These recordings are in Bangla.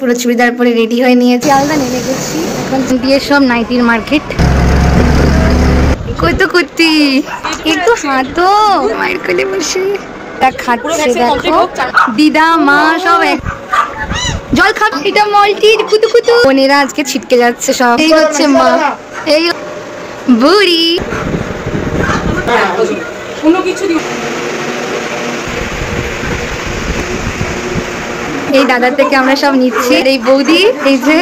পুরো চুড়িদার পরে রেডি হয়ে নিয়েছি, আলাদা নেমে গেছি এখন দিয়ে সব নাইটির মার্কেট। কত কুর্তি একটু হাতো মায়ের কোলে বসে খাচ্ছে, দেখো দিদা মা সব এক জল খাবে। এটা মলটির কুতু কুতু বোনেরা আজকে ছিটকে যাচ্ছে সব। এই হচ্ছে মা, এই বুড়ি এই দাদা থেকে আমরা সব নিচ্ছি। এই বৌদি এই যে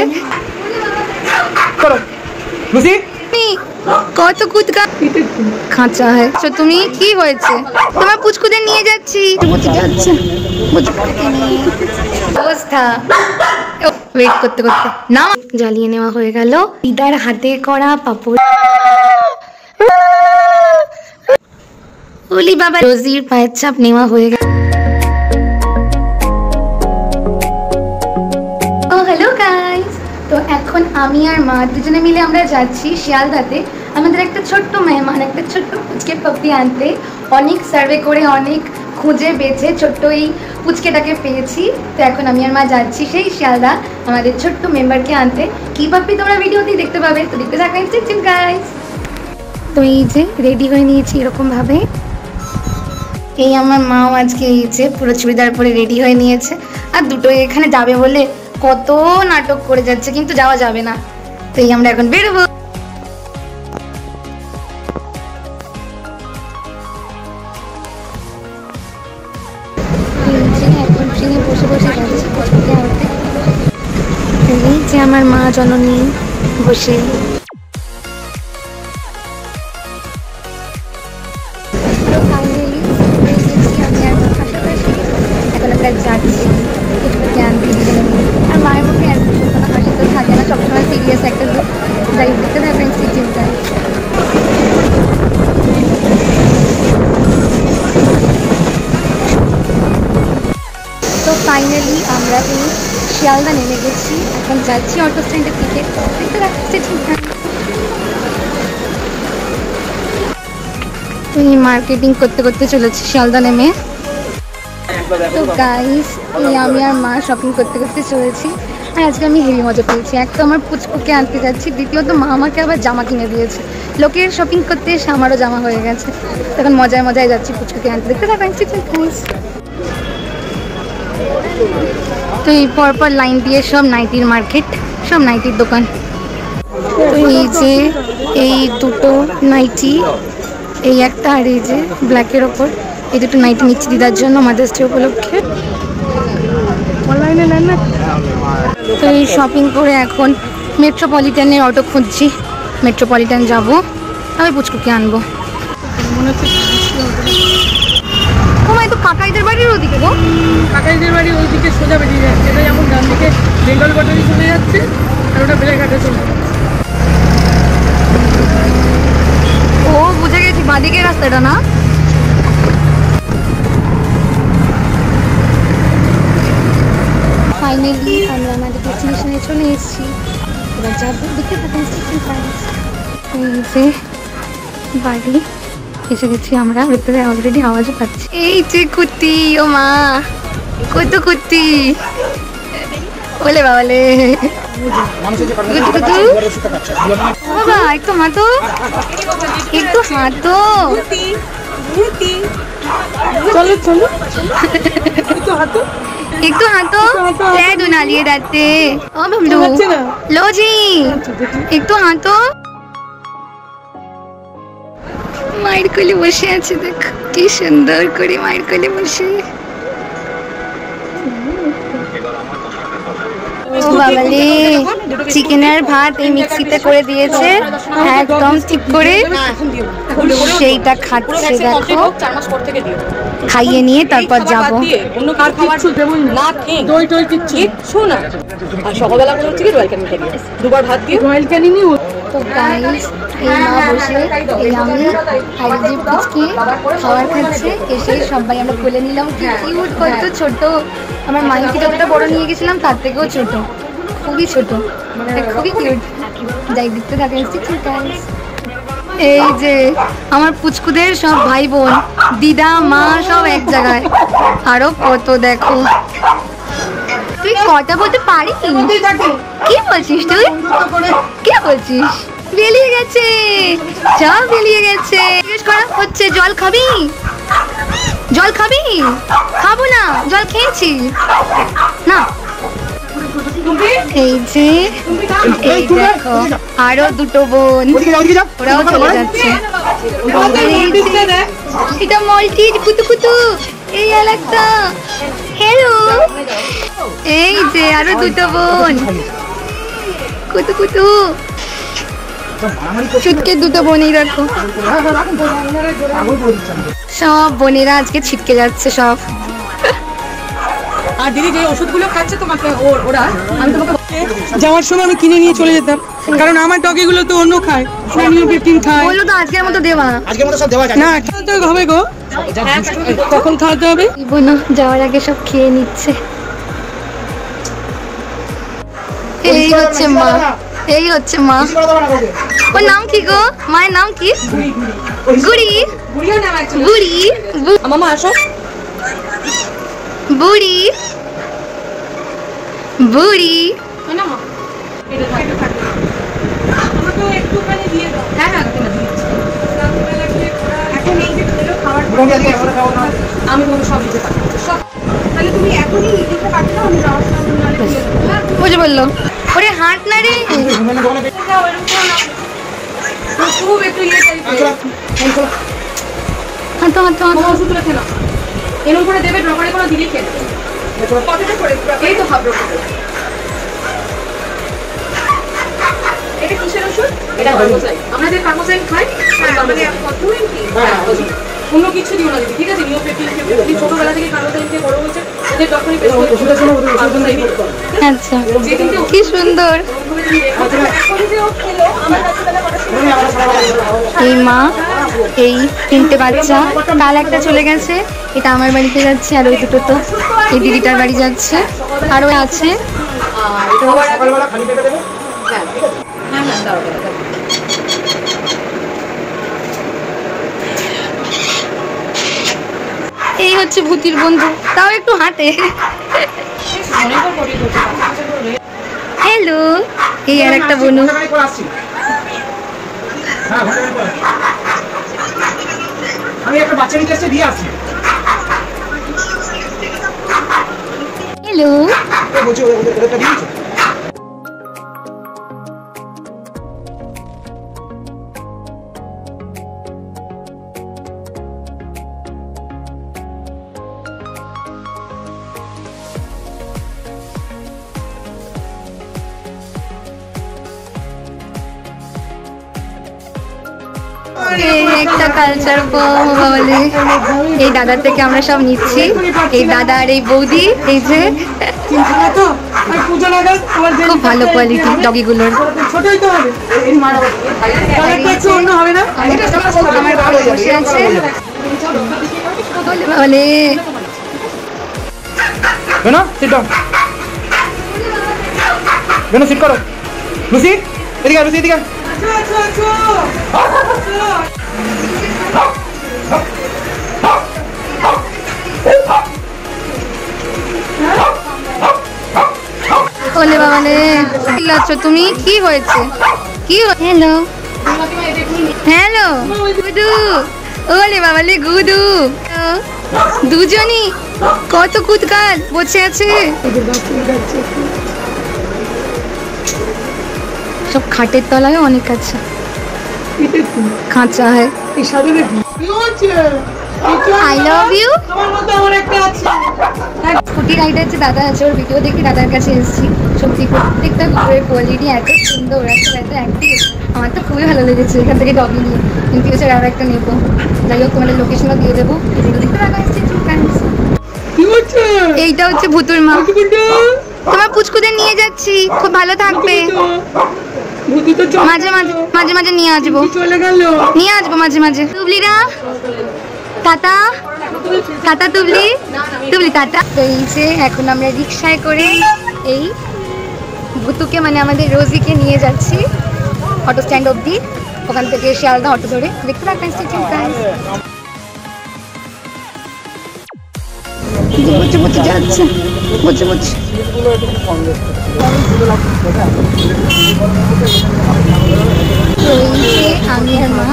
কত কুতকা খাঁচা হয়। তুমি কি হয়েছে তোমার পুচকুদের নিয়ে যাচ্ছি অবস্থা ওয়েট করতে করতে না জ্বালিয়ে নেওয়া হয়ে গেল দিদার হাতে করা পাপড়। ওলি বাবা রোজির পায়ের চাপ নেওয়া হয়ে গেল। হ্যালো গাইস, তো এখন আমি আর মা দুজনে মিলে আমরা যাচ্ছি শিয়ালদাতে আমাদের একটা ছোট্ট মেহমান, একটা ছোট্ট পুচকে পাপ্পি আনতে। অনেক সার্ভে করে অনেক খুঁজে বেছে ছোট্ট এই পুচকেটাকে পেয়েছি। তো এখন আমি আর মা যাচ্ছি সেই শিয়ালদা আমাদের ছোট্ট মেম্বারকে আনতে। কি পাপ্পি তোমরা ভিডিওতেই দেখতে পাবে, তো দেখতে থাকো গাইস। তো এই যে রেডি হয়ে নিয়েছি এরকমভাবে। এই আমার মাও আজকে এই যে পুরো চুড়িদার পরে রেডি হয়ে নিয়েছে। আর দুটো এখানে যাবে বলে কত নাটক করে যাচ্ছে, কিন্তু যাওয়া যাবে না। তো এই আমরা এখন বেরোবো। এখন ট্রেনে বসে বসে যাচ্ছি পুচকুকে আনতে। এই যে আমার মা জননী বসে। এখন আমরা যাচ্ছি পুচকুকে আনতে আর মায়ের মুখে কোনো হাসি তো থাকে না, সবসময় সিরিয়াস একটা লুক। যাই দেখতে থাকবেন সেই চিন্তায়। তো ফাইনালি আমরা এই শিয়ালদা নেমে গেছি, এখন যাচ্ছি অটো স্ট্যান্ডের দিকে। দেখতে রাখছি ঠিকঠাক। তো এই মার্কেটিং করতে করতে চলেছি শিয়ালদা নেমে। তো গাইস এই আমি আর মা শপিং করতে করতে চলেছি। আর আজকে আমি হেভি মজা পেয়েছি। এক তো আমার পুচকুকে আনতে যাচ্ছি, দ্বিতীয়ত মা আমাকে আবার জামা কিনে দিয়েছে। লোকের শপিং করতে এসে আমারও জামা হয়ে গেছে। তখন মজায় মজায় যাচ্ছি পুচকুকে আনতে। দেখতে থাকবেন গাইস। তো এই পরপর লাইন দিয়ে সব নাইটির মার্কেট, সব নাইটির দোকান। তো এই যে এই দুটো নাইটি, এই একটা আর এই যে ব্ল্যাকের ওপর এই দুটো নাইটি নিচ্ছি দিদার জন্য মাদার্স ডে উপলক্ষে। তো এই শপিং করে এখন মেট্রোপলিটনের অটো খুঁজছি, মেট্রোপলিটন যাবো, আমি পুচকুকে আনবো। তো কাকাইদের বাড়ির ওদিকে গো, কাকাইদের বাড়ি ওইদিকে সোজা বেরিয়ে যাচ্ছে। এটা যেমন ডান দিকে বেঙ্গল বটারি চলে যাচ্ছে আর ওটা বেলেঘাটে চলে যাচ্ছে। ও বুঝে গেছি, বাঁদিকের রাস্তাটা না। ফাইনালি আমরা আমাদের ডেস্টিনেশনে চলে এসেছি। এবার যাবো, দেখতে থাকুন এই যে বাড়ি এসে গেছি আমরা। ভেতরে অলরেডি আওয়াজও পাচ্ছি। এই যে কুত্তি, ও মা কত কুত্তি, বলে বাবালে বাবা একটু হাতো, একটু হাতো, চলো চলো একটু হাতো দুনা লিয়ে যাচ্ছে। ও বাবলু লো জি একটু হাতো। মায়ের কোলে বসে আছে, দেখ কি সুন্দর করে মায়ের কোলে বসে। ও বাবালে চিকেনের ভাত এই মিক্সিতে করে দিয়েছে একদম ঠিক করে, সেইটা খাচ্ছে দেখো। খাইয়ে নিয়ে তারপর যাবো। সকালবেলা করে হচ্ছে কি রয়্যাল ক্যানিং খেলি, দুবার ভাত দিয়ে রয়্যাল ক্যানিং। তো গাইস এই মা বসে এই আমি আর যে পুচকি খাবার খাচ্ছে, এসে সবাই আমরা কোলে নিলাম। কি কিউট, কত ছোট। আমার মাইকে যতটা বড় নিয়ে গেছিলাম তার থেকেও ছোট, খুবই ছোট, খুবই কিউট। যাই দেখতে থাকেন গাইস। এই যে আমার পুচকুদের সব ভাই বোন, দিদা মা সব এক জায়গায়, আরো কত দেখো। তুই কথা বলতে পারিস? কি বলছিস তুই? কে বলছিস? বেরিয়ে গেছে, সব বেরিয়ে গেছে। জিজ্ঞেস করা হচ্ছে জল খাবি? জল খাবি? খাবো না, জল খেয়েছি না। এই যে এই দেখো আরো দুটো বোন, ওরাও চলে যাচ্ছে। এটা মলটির কুতু কুতু, এই আরেকটা। হ্যালো, এই যে আরো দুটো বোন, কুতু কুতু। চুটকে দুটো বোনই দেখো, সব বোনেরা আজকে ছিটকে যাচ্ছে সব। আর দিদি যে ওষুধগুলো খাচ্ছে তোমাকে ওরা, আমি তোমাকে যাওয়ার সময় আমি কিনে নিয়ে চলে যেতাম, কারণ আমার ডগিগুলো তো অন্য খায়, নিওপেকটিন খায়। বললো তো আজকের মতো দেওয়া, আজকের মতো সব দেওয়া যায় না খেতে হবে গো, কখন খাওয়াতে হবে? বোন যাওয়ার আগে সব খেয়ে নিচ্ছে। এই হচ্ছে মা, এই হচ্ছে মা। ওর নাম কি গো? মায়ের নাম কি? গুড়ি, বুড়ি, মামা আসো। বুড়ি, বুড়ি। আমি তোমাকে সব দিতে পারবো, তাহলে তুমি এখনই দিতে পারবে না? আমি যাওয়ার সময় বুঝে বললো ওরে হাঁট না রে। খুব একটু ইয়ে হাঁটো হাঁটো হাঁটো। ওষুধগুলো খেলো, এরকম করে দেবে, ড্রপারে কোনো দিলে খেলে কতটা করে, এই তো ভাবলো। এটা কিসের ওষুধ? এটা আমরা যে কার্বোসাইড খাই, মানে কতদিন কি অন্য কিছু দিও না দিদি, ঠিক আছে? নিওপেকটিন ছোটবেলা থেকে কার্বোসাইড খেয়ে বড় হয়েছে, ওদের ডক্টরি আচ্ছা, কি সুন্দর। এই মা, এই তিনটে বাচ্চা, কাল একটা চলে গেছে, এটা আমার বাড়িতে যাচ্ছে, আর ওই দুটো তো এই দিদিটার বাড়ি যাচ্ছে, আরও আছে। সকালবেলা খালি পেটে দেবে। এই হচ্ছে ভূতির বন্ধু, তাও একটু হাঁটে। হ্যালো, এই আর একটা বনু। আমি একটা বাচ্চা নিতে এসে দিয়ে আসছি। হ্যালো, বলছি ওদেরটা দিয়েছো? এই একটা কালচার বলে, এই দাদার থেকে আমরা সব নিচ্ছি। এই দাদা আর এই বৌদি, এই যে খুব ভালো কোয়ালিটি ডগিগুলোর। ছোটই তো হবে, একটু অন্য হবে না? আমার বাবা বসে আছে বলে বেনো সিট ডাউন, বেনো সিট করো। লুসি এদিকে, লুসি এদিকে। ওলে বাবালে, চিল্লাচ্ছ তুমি? কি হয়েছে? কি হ্যালো হ্যালো গুডু, ওলে বাবালে গুডু। দুজনই কত কুতকাল বসে আছে, সব খাটের তলায় অনেক আছে, খাঁচা হয়। I love you. Scooty rider যে দাদা আছে, ওর ভিডিও দেখি দাদার কাছে এসেছি। সত্যি প্রত্যেকটা কুকুরের কোয়ালিটি এত সুন্দর, এত অ্যাক্টিভ, আমার তো খুবই ভালো লেগেছে। এখান থেকে ডগি নিয়ে কিন্তু এছাড়া আর একটা নেবো। যাই হোক, তোমাদের লোকেশনও দিয়ে দেবো, দেখতে পারো। এইটা হচ্ছে ভুতুর মা, তোমার পুচকুদের নিয়ে যাচ্ছি, খুব ভালো থাকবে। মাঝে মাঝে মাঝে মাঝে নিয়ে আসবো, নিয়ে আসবো মাঝে মাঝে। তুবলিরা টাটা, টাটা তুবলি, তুবলি টাটা। তো এই যে এখন আমরা রিক্সায় করে এই ভুতুকে, মানে আমাদের রোজিকে নিয়ে যাচ্ছি অটো স্ট্যান্ড অবধি, ওখান থেকে শিয়ালদা অটো ধরে। দেখতে পাচ্ছেন যাচ্ছে। মুছে মুছে। তো এই যে আমি আর মা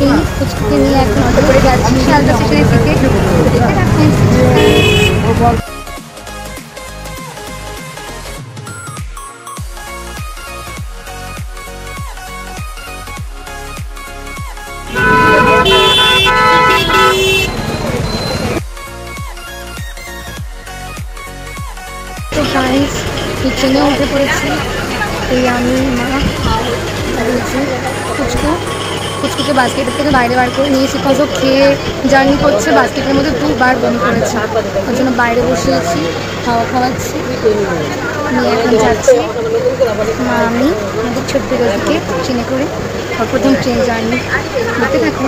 এই ফুচকুকে নিয়ে এখন অটো করে যাচ্ছি শিয়ালদা স্টেশনের দিকে। দেখতে থাকুন। তো গাইস ট্রেনে উঠে পড়েছি। এই আমি মা বলছি ফুচকুকে বাস্কেটের থেকে বাইরে বার করে নিয়েছি। কত খেয়ে জার্নি করছে, বাস্কেটের মধ্যে 2 বার বন্ধ করেছে, ওর জন্য বাইরে বসিয়েছি, খাওয়া খাওয়াচ্ছি। নিয়ে এখন যাচ্ছি মা আমি আমাদের ছোট্ট রোজিকে ট্রেনে করে প্রথম ট্রেন জার্নি দেখতে থাকি।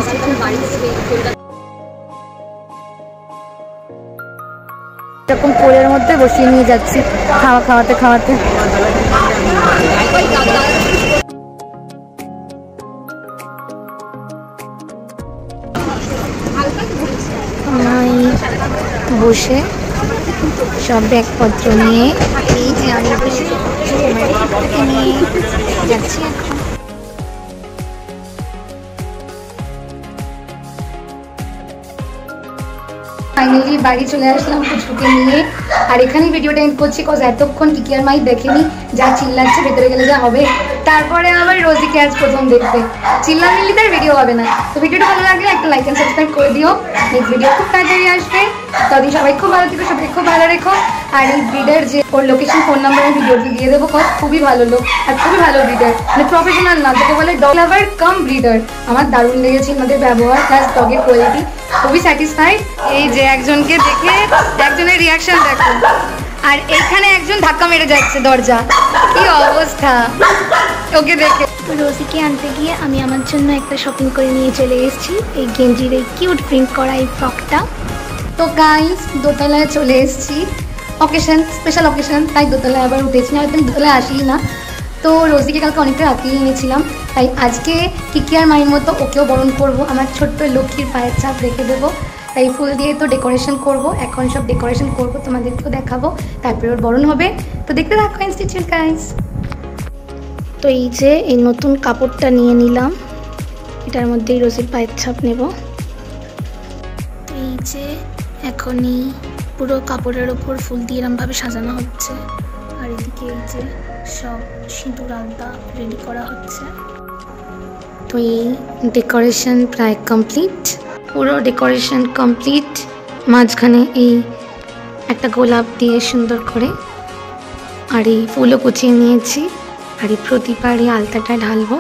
এরকম পোলের মধ্যে বসিয়ে নিয়ে যাচ্ছি খাওয়া খাওয়াতে খাওয়াতে। বসে সব ব্যাগপত্র নিয়ে এই যে আমি বসে নিয়ে যাচ্ছি এখন। ফাইনালি বাড়ি চলে আসলাম ফুচকুকে নিয়ে। আর এখানেই ভিডিওটা এন্ড করছি, কজ এতক্ষণ কিকি আর মাই দেখেনি, যা চিল্লাচ্ছে ভেতরে গেলে যা হবে। তারপরে আবার রোজিকে আজ প্রথম দেখবে, চিল্লামিল্লি তার ভিডিও হবে না। তো ভিডিওটা ভালো লাগলে একটা লাইক এন্ড সাবস্ক্রাইব করে দিও। নেক্সট ভিডিও খুব তাড়াতাড়ি আসবে, ততদিন সবাই খুব ভালো থেকো, সবাই খুব ভালো রেখো। আর এই ব্রিডার যে ওর লোকেশন ফোন নাম্বার আমি ভিডিওতে দিয়ে দেবো, কজ খুবই ভালো লোক আর খুবই ভালো ব্রিডার, মানে প্রফেশনাল না, যেটা বলে ডগ লাভার কাম ব্রিডার। আমার দারুণ লেগেছে ওনাদের ব্যবহার প্লাস ডগের কোয়ালিটি, খুবই স্যাটিসফাইড। এই যে একজনকে দেখে একজনের রিয়াকশন দেখো, আর এইখানে একজন ধাক্কা মেরে যাচ্ছে দরজা, কি অবস্থা ওকে দেখে। রোজিকে আনতে গিয়ে আমি আমার জন্য একটা শপিং করে নিয়ে চলে এসেছি, এই গেঞ্জির এই কিউট প্রিন্ট করা এই ফ্রকটা। তো গাইস দোতলায় চলে এসেছি, অকেশন স্পেশাল অকেশন, তাই দোতলায় আবার উঠেছি, না হয়তো দোতলায় আসি না। তো রোজিকে কালকে অনেকটা রাতিয়ে এনেছিলাম, তাই আজকে কিকি আর মায়ের মতো ওকেও বরণ করব, আমার ছোট্ট লক্ষ্মীর পায়ের ছাপ রেখে দেবো। তাই ফুল দিয়ে তো ডেকোরেশন করব, এখন সব ডেকোরেশন করব, তোমাদেরকেও দেখাবো, তারপরে ওর বরণ হবে। তো দেখতে থাকো ইনস্টিটিউট গাইস। তো এই যে এই নতুন কাপড়টা নিয়ে নিলাম, এটার মধ্যেই রোজির পায়ের ছাপ নেব। এই যে এখনই পুরো কাপড়ের ওপর ফুল দিয়ে এরমভাবে সাজানো হচ্ছে, আর এদিকে এই যে সব সিঁদুর আলতা রেডি করা হচ্ছে। তো এই ডেকোরেশন প্রায় কমপ্লিট, পুরো ডেকোরেশন কমপ্লিট। মাঝখানে এই একটা গোলাপ দিয়ে সুন্দর করে, আর এই ফুলও কুচিয়ে নিয়েছি, আর এই প্রতিবার এই আলতাটা ঢালবো।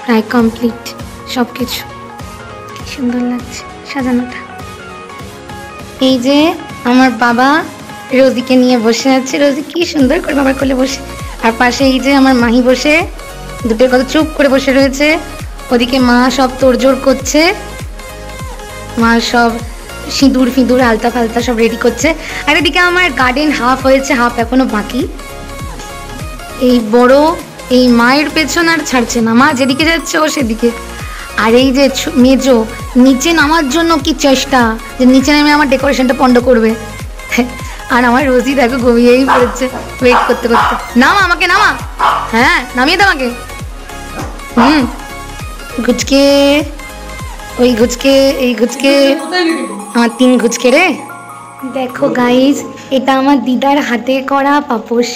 প্রায় কমপ্লিট সব কিছু, কি সুন্দর লাগছে সাজানোটা। এই যে আমার বাবা রোজিকে নিয়ে বসে আছে, রোজি কি সুন্দর করে বাবার কোলে বসে, আর পাশে এই যে আমার মাহি বসে দুটোর কথা চুপ করে বসে রয়েছে। ওদিকে মা সব তোড়জোড় করছে, মা সব সিঁদুর ফিঁদুর আলতা ফালতা সব রেডি করছে। আর এদিকে আমার গার্ডেন হাফ হয়েছে, হাফ এখনো বাকি। এই বড় এই মায়ের পেছন আর ছাড়ছে না, মা যেদিকে যাচ্ছে ও সেদিকে। আর এই যে মেজো নিচে নামার জন্য কি চেষ্টা, যে নিচে নেমে আমার ডেকোরেশনটা পন্ড করবে। আর আমার রোজি দেখো ঘুমিয়েই পড়েছে ওয়েট করতে করতে। নামা আমাকে, নামা, হ্যাঁ নামিয়ে দাও আমাকে। গুচকে ওই গুচকে এই গুচকে আমার 3 গুচকে রে। দেখো গাইজ, এটা আমার দিদার হাতে করা পাপোশ,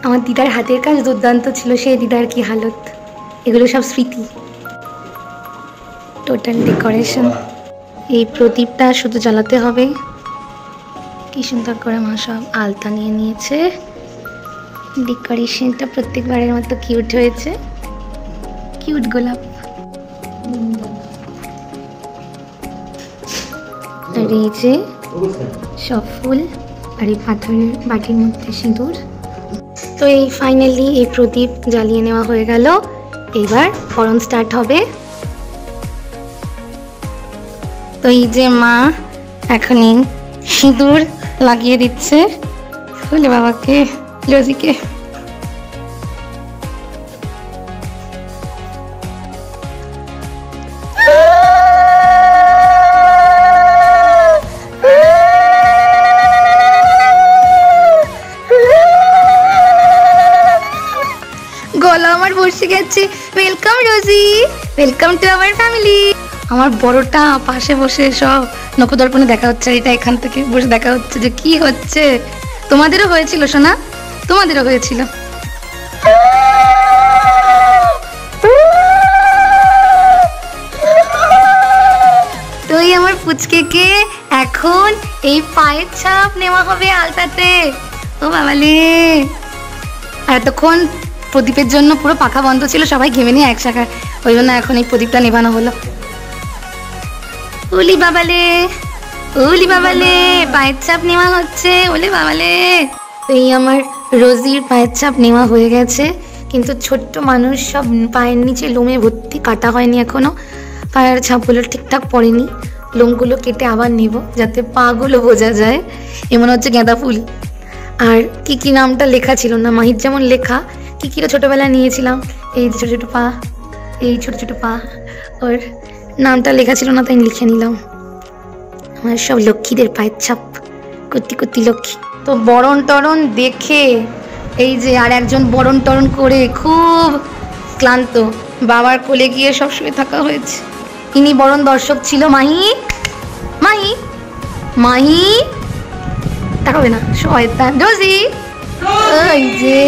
আমার দিদার হাতের কাজ দুর্দান্ত ছিল, সেই দিদার কি হালত। এগুলো সব স্মৃতি। টোটাল ডেকোরেশন, এই প্রদীপটা শুধু জ্বালাতে হবে। কি সুন্দর করে মা সব আলতা নিয়ে নিয়েছে, ডেকোরেশনটা প্রত্যেকবারের মতো কিউট হয়েছে, কিউট গোলাপ। আর এই যে সব ফুল, আর এই পাথরের বাটির মধ্যে সিঁদুর। তো এই ফাইনালি এই প্রদীপ জ্বালিয়ে নেওয়া হয়ে গেল, এবার বরণ স্টার্ট হবে। তো এই যে মা এখনই সিঁদুর লাগিয়ে দিচ্ছে ফুলে বাবাকে, রোজিকে। গলা আমার বসে গেছে। Welcome Rosie, welcome to our family. আমার বড়টা পাশে বসে সব নখদর্পণে দেখা হচ্ছে, এটা এখান থেকে বসে দেখা হচ্ছে যে কি হচ্ছে। তোমাদেরও হয়েছিল সোনা, তোমাদেরও হয়েছিল। তুই আমার পুচকেকে এখন এই পায়ের ছাপ নেওয়া হবে আলতাতে। ও বাবালে, আর এতক্ষণ প্রদীপের জন্য পুরো পাখা বন্ধ ছিল, সবাই ঘেমে নিয়ে একসাথে, ওই জন্য এখন এই প্রদীপটা নেভানো হলো। ওলি বাবালে, ওলি বাবালে, পায়ের ছাপ নেওয়া হচ্ছে। ওলে বাবালে, এই আমার রোজির পায়ের ছাপ নেওয়া হয়ে গেছে, কিন্তু ছোট্ট মানুষ সব পায়ের নিচে লোমে ভর্তি, কাটা হয়নি এখনো, পায়ের ছাপগুলো ঠিকঠাক পড়েনি। লোমগুলো কেটে আবার নেব যাতে পাগুলো বোঝা যায়। এমন হচ্ছে গাঁদা ফুল। আর কি কি নামটা লেখা ছিল না, মাহির যেমন লেখা, কি কিরা ছোটোবেলায় নিয়েছিলাম, এই ছোটো ছোটো পা, এই ছোটো ছোটো পা, ওর নামটা লেখা ছিল না, তাই লিখে নিলাম। আমার সব লক্ষ্মীদের পায়ের ছাপ, কুত্তি কুত্তি লক্ষ্মী। তো বরণ টরণ দেখে এই যে আর একজন বরণ টরণ করে খুব ক্লান্ত, বাবার কোলে গিয়ে সব শুয়ে থাকা হয়েছে। ইনি বরণ দর্শক ছিল। মাহি, মাহি, মাহি তাকাবে না, শয়তান। রোজি, ওই যে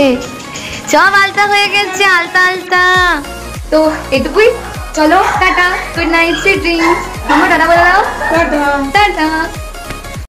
সব আলতা হয়ে গেছে, আলতা আলতা। তো এটুকুই, চলো tata, good night, sweet dreams. তোমরা টাটা বলে দাও। টাটা।